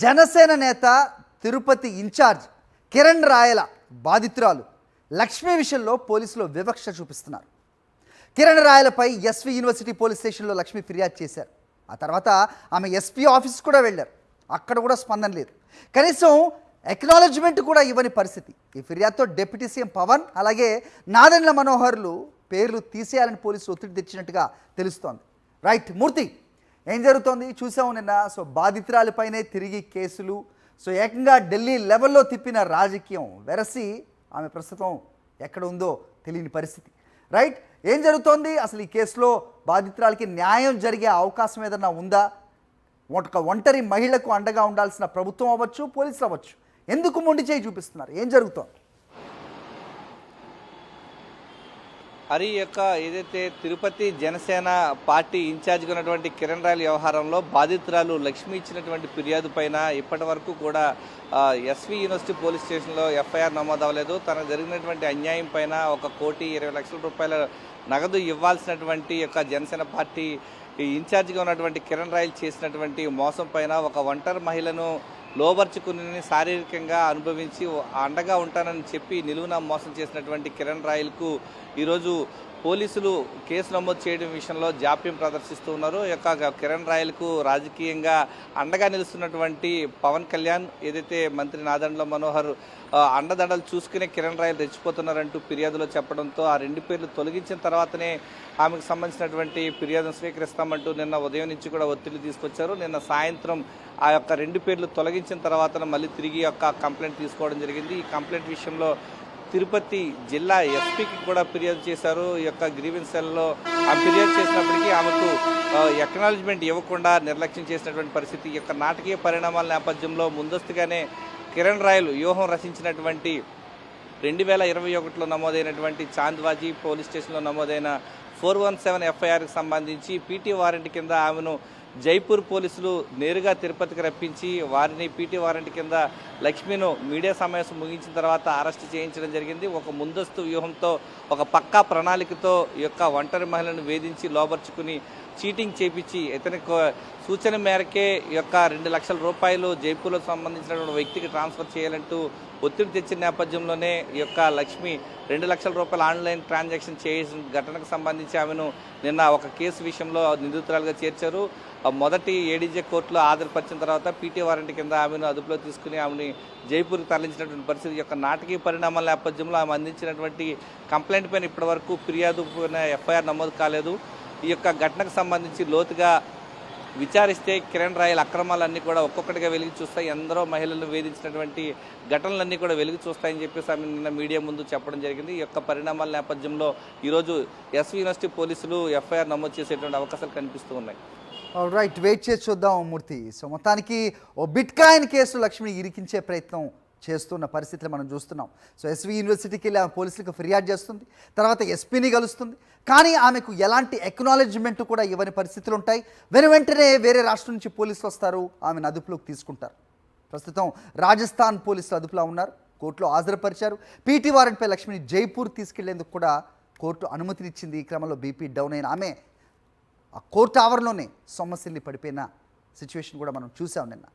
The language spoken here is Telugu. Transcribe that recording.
జనసేన నేత తిరుపతి ఇన్ఛార్జ్ కిరణ్ రాయల బాధితురాలు లక్ష్మి విషయంలో పోలీసులు వివక్ష చూపిస్తున్నారు. కిరణ్ రాయలపై ఎస్వి యూనివర్సిటీ పోలీస్ స్టేషన్లో లక్ష్మి ఫిర్యాదు చేశారు. ఆ తర్వాత ఆమె ఎస్పీ ఆఫీస్ కూడా వెళ్ళారు. అక్కడ కూడా స్పందన లేదు. కనీసం ఎక్నాలజ్మెంట్ కూడా ఇవ్వని పరిస్థితి. ఈ ఫిర్యాదుతో డిప్యూటీ సీఎం పవన్ అలాగే నాదెండ్ల మనోహర్లు పేర్లు తీసేయాలని పోలీసులు ఒత్తిడి తెచ్చినట్టుగా తెలుస్తోంది. రైట్ మూర్తి, ఏం జరుగుతోంది చూసాము నిన్న. సో బాధితురాలిపైనే తిరిగి కేసులు, సో ఏకంగా ఢిల్లీ లెవెల్లో తిప్పిన రాజకీయం వెరసి ఆమె ప్రస్తుతం ఎక్కడ ఉందో తెలియని పరిస్థితి. రైట్, ఏం జరుగుతోంది అసలు ఈ కేసులో? బాధితురాలకి న్యాయం జరిగే అవకాశం ఏదన్నా ఉందా? ఒక ఒంటరి మహిళకు అండగా ఉండాల్సిన ప్రభుత్వం అవ్వచ్చు, పోలీసులు అవ్వచ్చు, ఎందుకు మొండి చేయి చూపిస్తున్నారు? ఏం జరుగుతోంది? హరి యొక్క ఏదైతే తిరుపతి జనసేన పార్టీ ఇన్ఛార్జ్గా ఉన్నటువంటి కిరణ్ రాయల వ్యవహారంలో బాధితురాలు లక్ష్మి ఇచ్చినటువంటి ఫిర్యాదు పైన ఇప్పటి వరకు కూడా ఎస్వి యూనివర్సిటీ పోలీస్ స్టేషన్లో ఎఫ్ఐఆర్ నమోదు అవ్వలేదు. తనకు జరిగినటువంటి అన్యాయం పైన 1,20,00,000 రూపాయల నగదు ఇవ్వాల్సినటువంటి యొక్క జనసేన పార్టీ ఇన్ఛార్జ్గా ఉన్నటువంటి కిరణ్ రాయల్ చేసినటువంటి మోసం పైన ఒక ఒంటరి మహిళను లోబర్చుకుని శారీరకంగా అనుభవించి అండగా ఉంటానని చెప్పి నిలువున మోసం చేసినటువంటి కిరణ్ రాయల్కు ఈరోజు పోలీసులు కేసు నమోదు చేయడం విషయంలో జాప్యం ప్రదర్శిస్తూ ఉన్నారు. ఈ యొక్క కిరణ్ రాయల్కు రాజకీయంగా అండగా నిలుస్తున్నటువంటి పవన్ కళ్యాణ్, ఏదైతే మంత్రి నాదెండ్ల మనోహర్ అండదండలు చూసుకునే కిరణ్ రాయల్ రెచ్చిపోతున్నారంటూ ఫిర్యాదులో చెప్పడంతో ఆ 2 పేర్లు తొలగించిన తర్వాతనే ఆమెకు సంబంధించినటువంటి ఫిర్యాదును స్వీకరిస్తామంటూ నిన్న ఉదయం నుంచి కూడా ఒత్తిడి తీసుకొచ్చారు. నిన్న సాయంత్రం ఆ యొక్క 2 పేర్లు తొలగించిన తర్వాత మళ్ళీ తిరిగి యొక్క కంప్లైంట్ తీసుకోవడం జరిగింది. ఈ కంప్లైంట్ విషయంలో తిరుపతి జిల్లా ఎస్పీకి కూడా ఫిర్యాదు చేశారు. ఈ యొక్క గ్రీవెన్స్ సెల్లో ఆ ఫిర్యాదు చేసినప్పటికీ ఆమెకు ఎక్నాలజ్మెంట్ ఇవ్వకుండా నిర్లక్ష్యం చేసినటువంటి పరిస్థితి. ఈ యొక్క నాటకీయ పరిణామాల నేపథ్యంలో ముందస్తుగానే కిరణ్ రాయల్ వ్యూహం రచించినటువంటి 2021లో నమోదైనటువంటి చాంద్వాజీ పోలీస్ స్టేషన్లో నమోదైన 417 ఎఫ్ఐఆర్కి సంబంధించి పీటీ వారెంట్ కింద ఆమెను జైపూర్ పోలీసులు నేరుగా తిరుపతికి రప్పించి వారిని పీటీ వారెంట్ కింద లక్ష్మిను మీడియా సమావేశం ముగించిన తర్వాత అరెస్ట్ చేయించడం జరిగింది. ఒక ముందస్తు వ్యూహంతో, ఒక పక్కా ప్రణాళికతో ఈ యొక్క ఒంటరి మహిళను వేధించి లోబర్చుకుని చీటింగ్ చేపించి ఇతనికి సూచన మేరకే ఈ యొక్క 2 లక్షల రూపాయలు జైపూర్లో సంబంధించినటువంటి వ్యక్తికి ట్రాన్స్ఫర్ చేయాలంటూ ఒత్తిడి తెచ్చిన నేపథ్యంలోనే ఈ యొక్క లక్ష్మి 2 లక్షల రూపాయలు ఆన్లైన్ ట్రాన్సాక్షన్ చేసిన ఘటనకు సంబంధించి ఆమెను నిన్న ఒక కేసు విషయంలో నిందితురాలుగా చేర్చారు. మొదటి ఏడీజే కోర్టులో హాజరుపరిచిన తర్వాత పీటీ వారెంట్ కింద ఆమెను అదుపులో తీసుకుని ఆమెని జైపూర్కి తరలించినటువంటి పరిస్థితి. యొక్క నాటకీయ పరిణామాల నేపథ్యంలో ఆమె అందించినటువంటి కంప్లైంట్ పైన ఇప్పటివరకు ఫిర్యాదు పైన ఎఫ్ఐఆర్ నమోదు కాలేదు. ఈ యొక్క ఘటనకు సంబంధించి లోతుగా విచారిస్తే కిరణ్ రాయల్ అక్రమాలన్నీ కూడా ఒక్కొక్కటిగా వెలిగి చూస్తాయి, ఎందరో మహిళలను వేధించినటువంటి ఘటనలన్నీ కూడా వెలిగి చూస్తాయని చెప్పేసి ఆమె నిన్న మీడియా ముందు చెప్పడం జరిగింది. ఈ యొక్క పరిణామాల నేపథ్యంలో ఈరోజు ఎస్వి యూనివర్సిటీ పోలీసులు ఎఫ్ఐఆర్ నమోదు చేసేటువంటి అవకాశాలు కనిపిస్తూ ఉన్నాయి. రైట్, వెయిట్ చేసి చూద్దాం మూర్తి. సో మొత్తానికి ఓ బిట్కాయిన్ కేసు లక్ష్మిని ఇరికించే ప్రయత్నం చేస్తున్న పరిస్థితులు మనం చూస్తున్నాం. సో ఎస్వి యూనివర్సిటీకి వెళ్ళి ఆమె పోలీసులకు ఫిర్యాదు చేస్తుంది, తర్వాత ఎస్పీని కలుస్తుంది, కానీ ఆమెకు ఎలాంటి ఎక్నాలెడ్జ్మెంట్ కూడా ఇవ్వని పరిస్థితులు ఉంటాయి. వెంటనే వేరే రాష్ట్రం నుంచి పోలీసులు వస్తారు, ఆమెను అదుపులోకి తీసుకుంటారు. ప్రస్తుతం రాజస్థాన్ పోలీసులు అదుపులో ఉన్నారు, కోర్టులో హాజరుపరిచారు. పీటీ వారెంట్పై లక్ష్మిని జైపూర్ తీసుకెళ్లేందుకు కూడా కోర్టు అనుమతినిచ్చింది. ఈ క్రమంలో బీపీ డౌన్ అయిన ఆమె ఆ కోర్టు ఆవరణలోనే సొమ్మసిల్లి పడిపోయిన సిచ్యువేషన్ కూడా మనం చూసాం నిన్న.